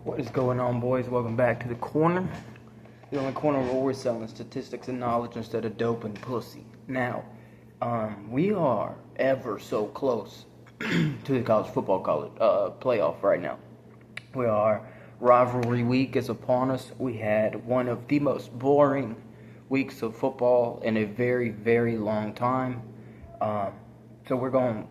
What is going on, boys? Welcome back to the corner. The only corner where we're selling statistics and knowledge instead of dope and pussy. Now, we are ever so close to the college football playoff right now. Rivalry week is upon us. We had one of the most boring weeks of football in a very, very long time. So we're going to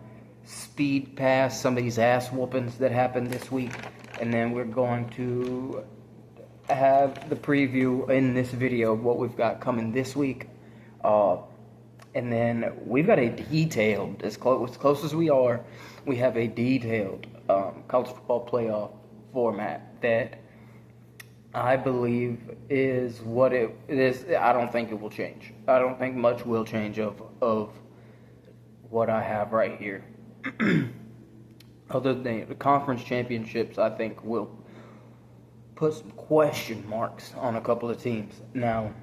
speed past some of these ass whoopings that happened this week. And then we're going to have the preview in this video of what we've got coming this week. And then we've got a detailed, as close as we are, we have a detailed college football playoff format that I believe is what it is. I don't think it will change. I don't think much will change of what I have right here. Other than the conference championships, I think will put some question marks on a couple of teams. Now,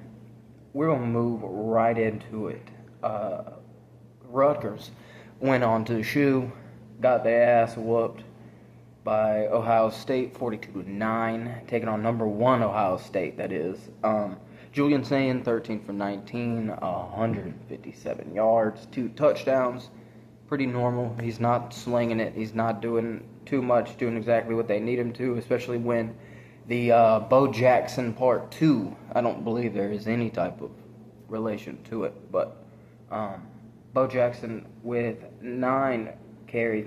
we're going to move right into it. Rutgers went on to the shoe, got their ass whooped by Ohio State 42-9, taking on number 1 Ohio State, that is. Julian Sayin, 13 for 19, 157 yards, 2 touchdowns. Pretty normal. He's not slinging it. He's not doing too much, doing exactly what they need him to, especially when the Bo Jackson Part 2, I don't believe there is any type of relation to it, but Bo Jackson with 19 carries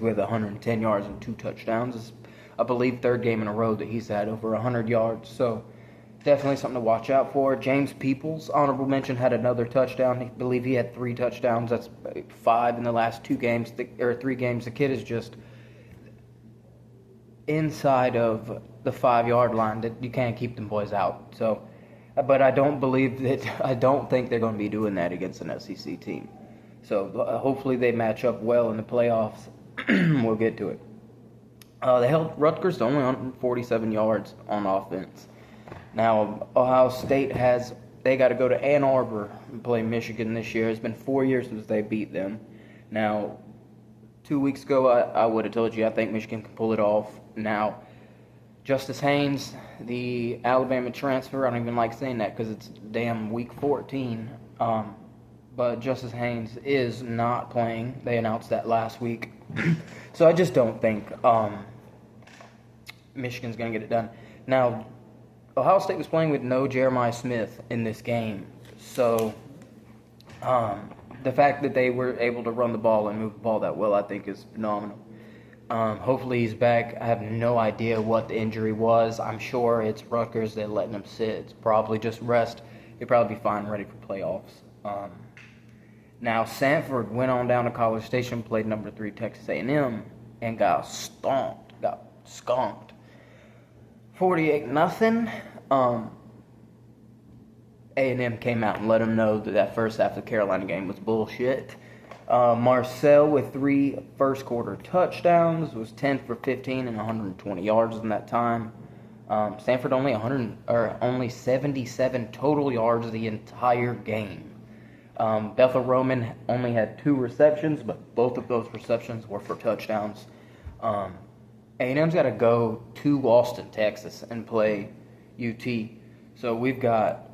with 110 yards and 2 touchdowns. Is, I believe, third game in a row that he's had over 100 yards, so definitely something to watch out for. James Peoples, honorable mention, had another touchdown. I believe he had 3 touchdowns. That's 5 in the last 2 games, or 3 games. The kid is just inside of the 5-yard line. That you can't keep them boys out. So, but I don't think they're going to be doing that against an SEC team. So hopefully they match up well in the playoffs. We'll get to it. They held Rutgers to only 147 yards on offense. Now, Ohio State they got to go to Ann Arbor and play Michigan this year. It's been 4 years since they beat them. Now, 2 weeks ago, I would have told you I think Michigan can pull it off. Now, Justice Haynes, the Alabama transfer, I don't even like saying that because it's damn week 14. But Justice Haynes is not playing. They announced that last week. So I just don't think Michigan's going to get it done. Now, Ohio State was playing with no Jeremiah Smith in this game. So the fact that they were able to run the ball and move the ball that well, I think, is phenomenal. Hopefully he's back. I have no idea what the injury was. I'm sure it's Rutgers. They're letting him sit. It's probably just rest. He'll probably be fine, ready for playoffs. Now, Sanford went on down to College Station, played number 3 Texas A&M, and got skunked. 48-0. A&M came out and let them know that first half of the Carolina game was bullshit. Marcel with 3 first-quarter touchdowns was 10 for 15 and 120 yards in that time. Stanford only 77 total yards the entire game. Bethel Roman only had 2 receptions, but both of those receptions were for touchdowns. A&M's got to go to Austin, Texas, and play UT. So we've got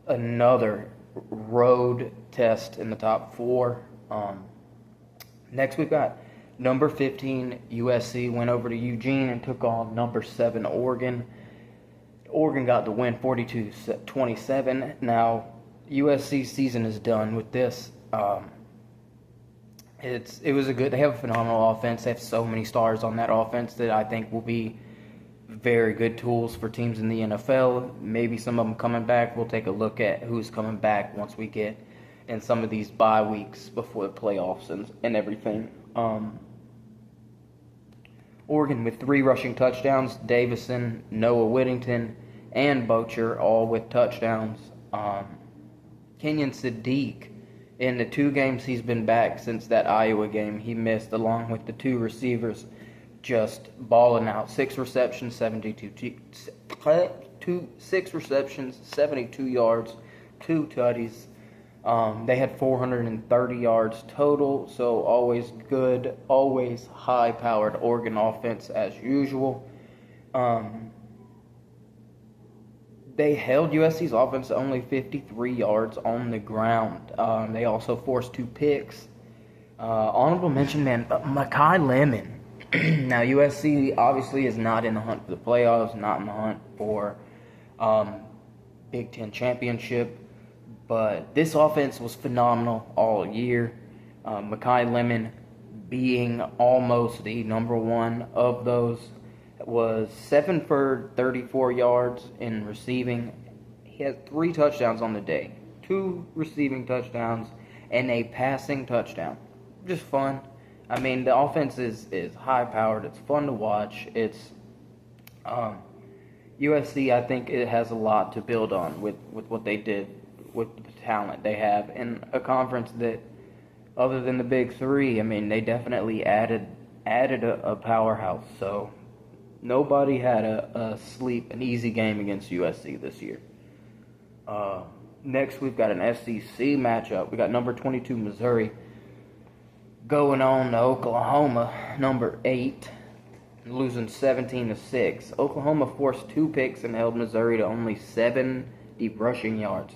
another road test in the top 4. Next, we've got number 15 USC went over to Eugene and took on number 7 Oregon. Oregon got the win 42-27. Now, USC's season is done with this. They have a phenomenal offense. They have so many stars on that offense that I think will be very good tools for teams in the NFL. Maybe some of them coming back. We'll take a look at who's coming back once we get in some of these bye weeks before the playoffs and everything. Oregon with 3 rushing touchdowns. Davison, Noah Whittington, and Bocher all with touchdowns. Kenyon Sadiq, in the 2 games he's been back since that Iowa game, he missed, along with the 2 receivers, just balling out. 6 receptions, 72 yards, 2 tutties. They had 430 yards total, so always good, always high-powered Oregon offense as usual. Um, they held USC's offense to only 53 yards on the ground. They also forced 2 picks. Honorable mention, man, Mekhi Lemon. Now, USC obviously is not in the hunt for the playoffs, not in the hunt for Big Ten championship, but this offense was phenomenal all year. Mekhi Lemon being almost the number one of those, was 7 for 34 yards in receiving. He had 3 touchdowns on the day, 2 receiving touchdowns and a passing touchdown. Just fun. I mean, the offense is high powered. It's fun to watch. It's USC. I think it has a lot to build on with what they did, with the talent they have in a conference that, other than the big 3, I mean, they definitely added a powerhouse. So nobody had an easy game against USC this year. Next, we've got an SEC matchup. We got number 22 Missouri going on to Oklahoma, number 8, losing 17-6. Oklahoma forced 2 picks and held Missouri to only 70 rushing yards.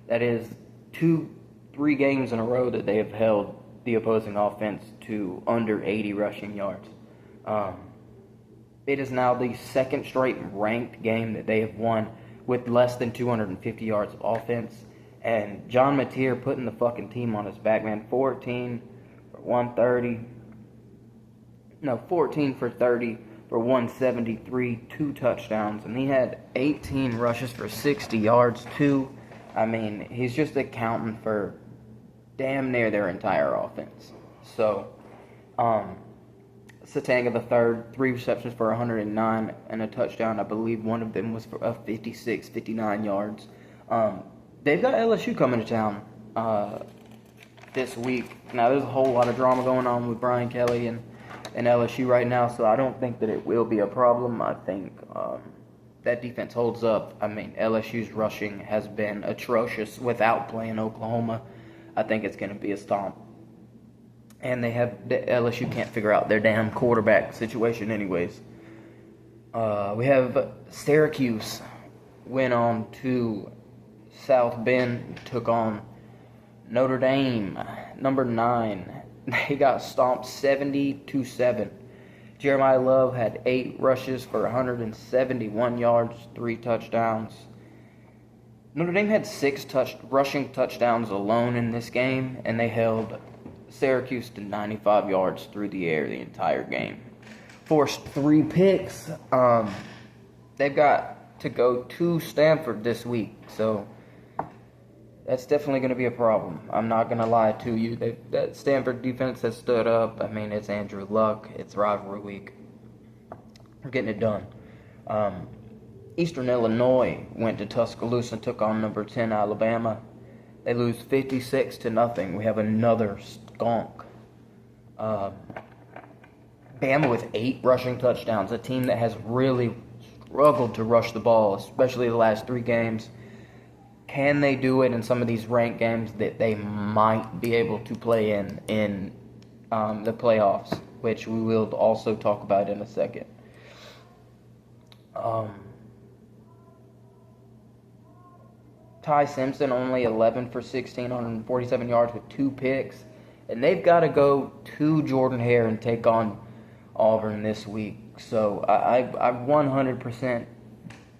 That is 3 games in a row that they have held the opposing offense to under 80 rushing yards. It is now the 2nd straight ranked game that they have won with less than 250 yards of offense. And John Mateer putting the fucking team on his back, man. 14 for 30 for 173, 2 touchdowns. And he had 18 rushes for 60 yards, too. I mean, he's just accounting for damn near their entire offense. So, Satanga the third, 3 receptions for 109 and a touchdown. I believe one of them was for 59 yards. They've got LSU coming to town this week. Now, there's a whole lot of drama going on with Brian Kelly and LSU right now, so I don't think that it will be a problem. I think that defense holds up. I mean, LSU's rushing has been atrocious without playing Oklahoma. I think it's going to be a stomp. And LSU can't figure out their damn quarterback situation anyways. We have Syracuse went on to South Bend, took on Notre Dame, number 9. They got stomped 70-7. Jeremiah Love had 8 rushes for 171 yards, 3 touchdowns. Notre Dame had 6 rushing touchdowns alone in this game, and they held Syracuse to 95 yards through the air the entire game. Forced 3 picks. They've got to go to Stanford this week, so that's definitely going to be a problem. I'm not going to lie to you. That Stanford defense has stood up. I mean, it's Andrew Luck. It's rivalry week. We're getting it done. Eastern Illinois went to Tuscaloosa and took on number 10 Alabama. They lose 56-0. We have another skunk. Bama with 8 rushing touchdowns. A team that has really struggled to rush the ball, especially the last 3 games. Can they do it in some of these ranked games that they might be able to play in the playoffs, which we will also talk about in a second. Ty Simpson only 11 for 16, 147 yards with 2 picks. And they've got to go to Jordan-Hare and take on Auburn this week. So I 100%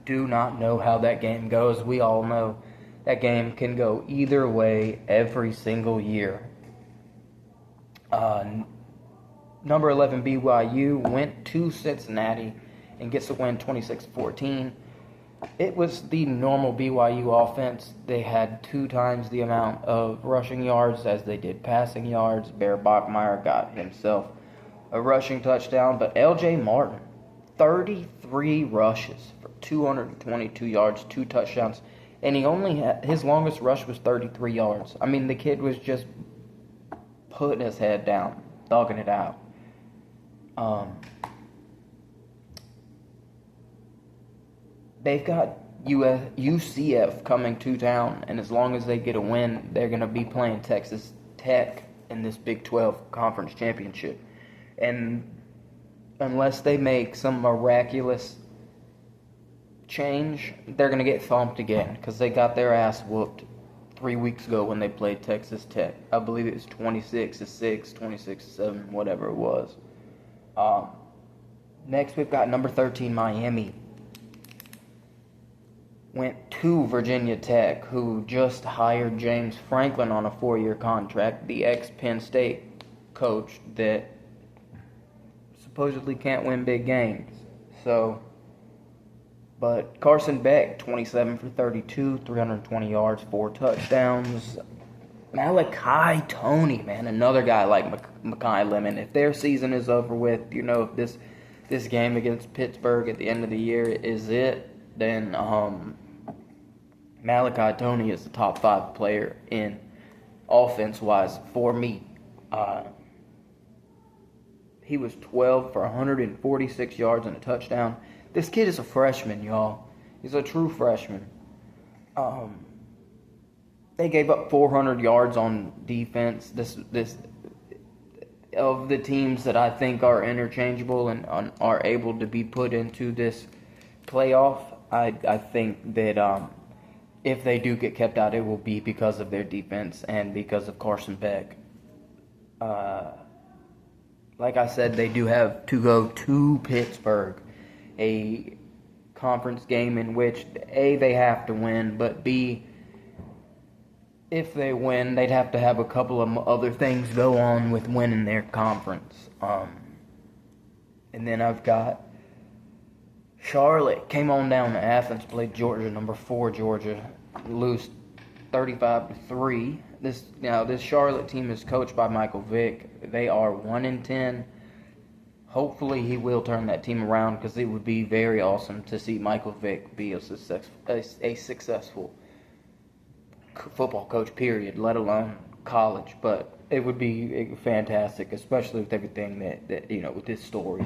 do not know how that game goes. We all know that game can go either way every single year. Number 11 BYU went to Cincinnati and gets a win 26-14. It was the normal BYU offense. They had 2 times the amount of rushing yards as they did passing yards. Bear Bachmeier got himself a rushing touchdown, but L.J. Martin, 33 rushes for 222 yards, 2 touchdowns, and his longest rush was 33 yards. I mean, the kid was just putting his head down, thugging it out. They've got UCF coming to town, and as long as they get a win, they're going to be playing Texas Tech in this Big 12 Conference Championship. And unless they make some miraculous change, they're going to get thumped again because they got their ass whooped 3 weeks ago when they played Texas Tech. I believe it was 26-6, 26-7, whatever it was. Next, we've got number 13, Miami. Went to Virginia Tech, who just hired James Franklin on a 4-year contract, the ex-Penn State coach that supposedly can't win big games. But Carson Beck, 27 for 32, 320 yards, 4 touchdowns. Malachi Toney, man, another guy like Mekhi Lemon. If their season is over with, if this game against Pittsburgh at the end of the year is it, then Malachi Toney is the top 5 player in offense-wise for me. He was 12 for 146 yards and a touchdown. This kid is a freshman, y'all. He's a true freshman. They gave up 400 yards on defense. This of the teams that I think are interchangeable and are able to be put into this playoff, I think that if they do get kept out, it will be because of their defense and because of Carson Beck. Like I said, they do have to go to Pittsburgh, a conference game in which, A, they have to win, but B, if they win, they'd have to have a couple of other things go on with winning their conference. And then I've got Charlotte. Came on down to Athens, played Georgia, number 4 Georgia, lose 35-3. This Charlotte team is coached by Michael Vick. They are 1-10. Hopefully he will turn that team around because it would be very awesome to see Michael Vick be a successful football coach, period, let alone college. But it would be fantastic, especially with everything that with this story.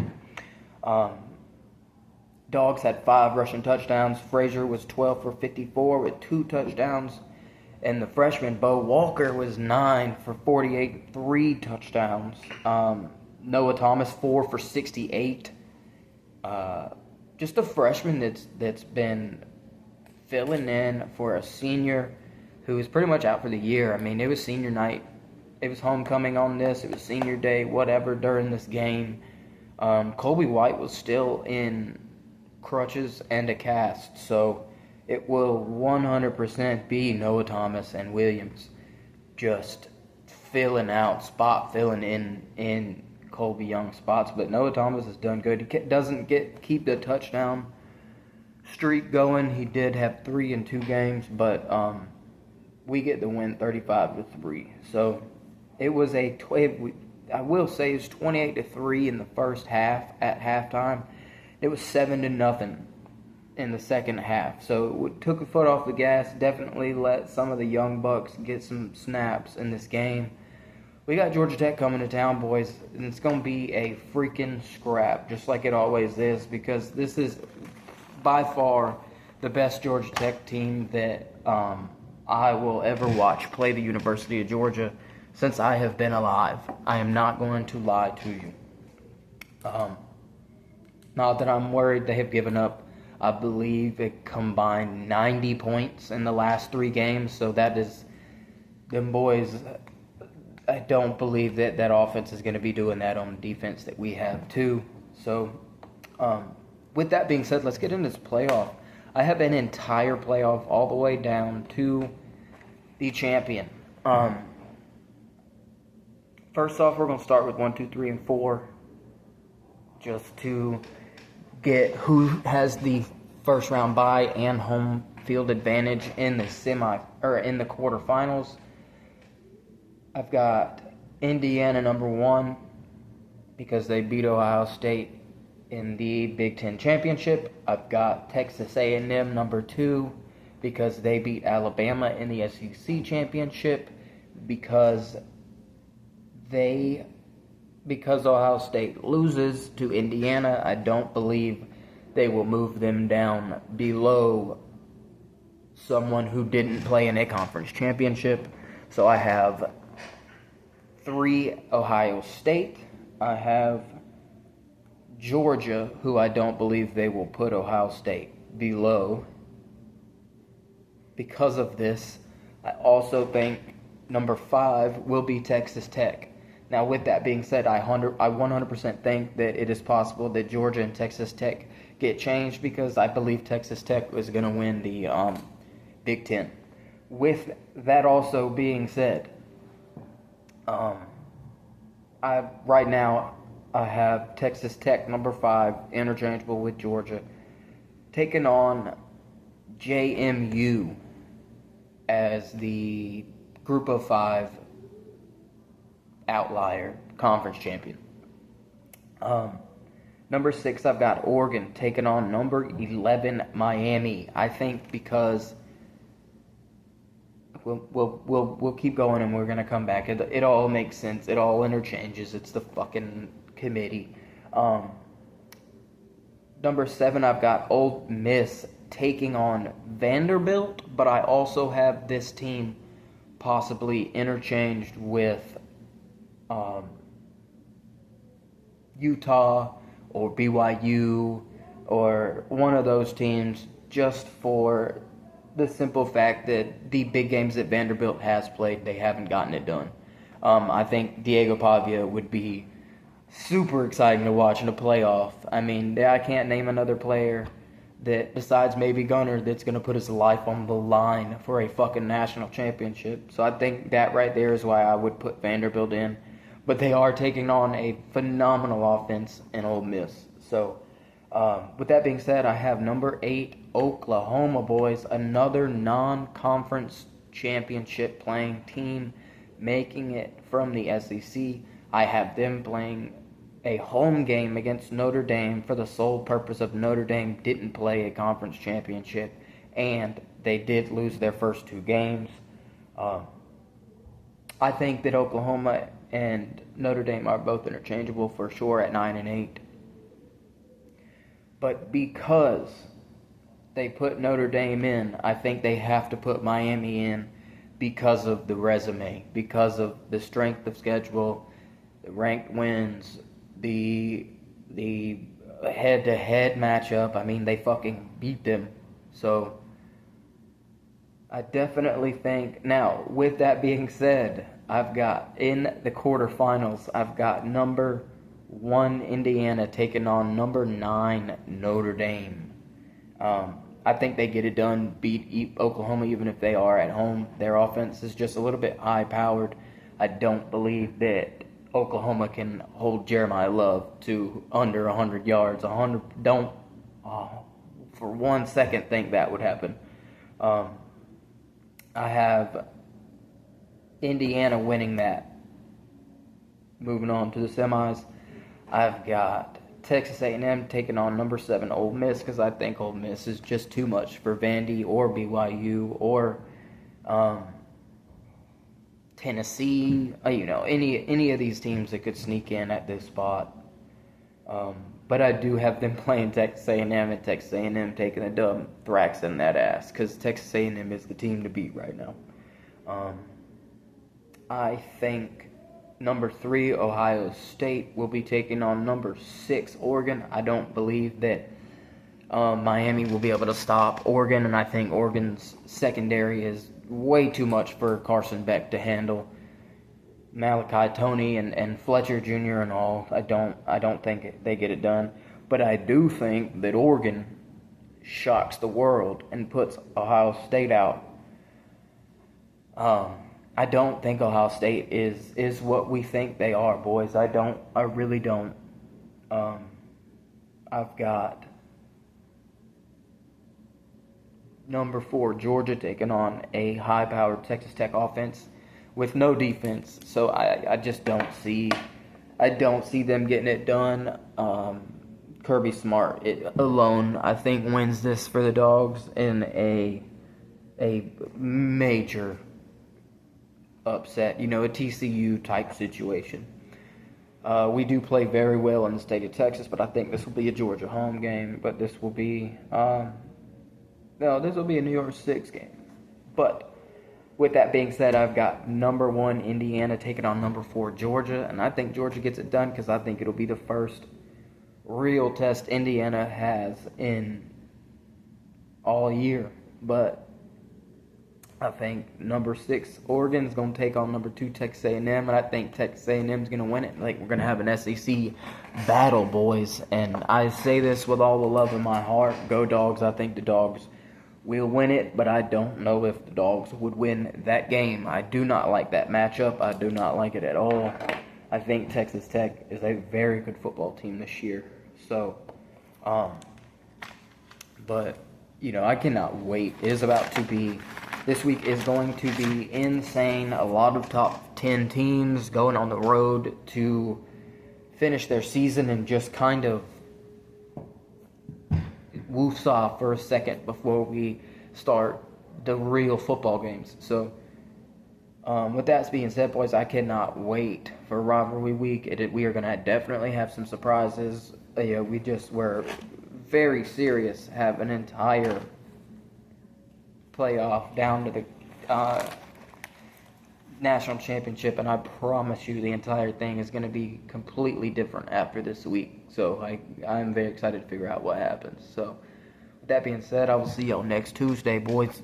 Dogs had 5 rushing touchdowns. Frazier was 12 for 54 with 2 touchdowns. And the freshman, Bo Walker, was 9 for 48, 3 touchdowns. Noah Thomas, 4 for 68. Just a freshman that's been filling in for a senior who is pretty much out for the year. I mean, it was senior night. It was homecoming on this. It was senior day, whatever, during this game. Colby White was still in crutches and a cast, so it will 100% be Noah Thomas and Williams just spot filling in Colby Young spots. But Noah Thomas has done good. He doesn't keep the touchdown streak going. He did have 3 in 2 games, but we get the win 35-3. So it was I will say it's 28-3 in the first half at halftime. It was 7-0 in the second half. So it took a foot off the gas. Definitely let some of the young bucks get some snaps in this game. We got Georgia Tech coming to town, boys, and it's going to be a freaking scrap, just like it always is, because this is by far the best Georgia Tech team that I will ever watch play the University of Georgia since I have been alive. I am not going to lie to you. Not that I'm worried they have given up, I believe, a combined 90 points in the last 3 games. So that is, them boys, I don't believe that offense is going to be doing that on defense that we have too. So with that being said, let's get into this playoff. I have an entire playoff all the way down to the champion. First off, we're going to start with 1, 2, 3, and 4. Just to get who has the first round bye and home field advantage in the in the quarterfinals. I've got Indiana number 1 because they beat Ohio State in the Big Ten Championship. I've got Texas A&M number 2 because they beat Alabama in the SEC Championship because Ohio State loses to Indiana. I don't believe they will move them down below someone who didn't play in a conference championship. So I have 3 Ohio State. I have Georgia, who I don't believe they will put Ohio State below. Because of this, I also think number 5 will be Texas Tech. Now, with that being said, I 100% think that it is possible that Georgia and Texas Tech get changed because I believe Texas Tech is going to win the Big Ten. With that also being said, right now I have Texas Tech number 5 interchangeable with Georgia, taking on JMU as the Group of 5 outlier conference champion. Number 6, I've got Oregon taking on number 11 Miami. I think because we'll keep going and we're gonna come back. It all makes sense. It all interchanges. It's the fucking committee. Number 7, I've got Ole Miss taking on Vanderbilt, but I also have this team possibly interchanged with Utah or BYU or one of those teams, just for the simple fact that the big games that Vanderbilt has played, they haven't gotten it done. I think Diego Pavia would be super exciting to watch in a playoff. I mean, I can't name another player that, besides maybe Gunner, that's going to put his life on the line for a fucking national championship. So I think that right there is why I would put Vanderbilt in. But they are taking on a phenomenal offense in Ole Miss. So with that being said, I have number 8, Oklahoma, boys. Another non-conference championship playing team making it from the SEC. I have them playing a home game against Notre Dame for the sole purpose of Notre Dame didn't play a conference championship, and they did lose their first 2 games. I think that Oklahoma and Notre Dame are both interchangeable for sure at 9 and 8. But because they put Notre Dame in, I think they have to put Miami in because of the resume, because of the strength of schedule, the ranked wins, the head-to-head matchup. I mean, they fucking beat them. So I definitely think, now, with that being said, I've got, in the quarterfinals, I've got number 1 Indiana taking on number 9 Notre Dame. I think they get it done, beat Oklahoma even if they are at home. Their offense is just a little bit high-powered. I don't believe that Oklahoma can hold Jeremiah Love to under 100 yards. Don't for 1 second think that would happen. I have Indiana winning that. Moving on to the semis, I've got Texas A&M taking on number 7 Ole Miss, because I think Ole Miss is just too much for Vandy or BYU or Tennessee. Any of these teams that could sneak in at this spot. But I do have them playing Texas A&M, and Texas A&M taking a dub, thraxing that ass, because Texas A&M is the team to beat right now. I think number 3 Ohio State will be taking on number 6 Oregon. I don't believe that Miami will be able to stop Oregon, and I think Oregon's secondary is way too much for Carson Beck to handle. Malachi Toney and Fletcher Jr. and all, I don't think they get it done. But I do think that Oregon shocks the world and puts Ohio State out. I don't think Ohio State is what we think they are, boys. I really don't. I've got number 4 Georgia taking on a high-powered Texas Tech offense with no defense. So I just don't see them getting it done. Kirby Smart alone, I think, wins this for the Dogs in a major upset, a TCU type situation. We do play very well in the state of Texas, but I think this will be a Georgia home game. But this will be this will be a New Year's 6 game. But with that being said, I've got number 1 Indiana taking on number 4 Georgia, and I think Georgia gets it done because I think it'll be the first real test Indiana has in all year. But I think number 6 Oregon is going to take on number 2 Texas A&M, and I think Texas A&M is going to win it. Like, we're going to have an SEC battle, boys. And I say this with all the love in my heart. Go Dogs. I think the Dogs will win it, but I don't know if the Dogs would win that game. I do not like that matchup. I do not like it at all. I think Texas Tech is a very good football team this year. So, but, you know, I cannot wait. This week is going to be insane. A lot of top 10 teams going on the road to finish their season and just kind of woofs off for a second before we start the real football games. So, with that being said, boys, I cannot wait for Rivalry Week. We are going to definitely have some surprises. We're very serious, have an entire playoff down to the national championship, and I promise you the entire thing is going to be completely different after this week. So I'm very excited to figure out what happens. So with that being said, I will see y'all next Tuesday, boys.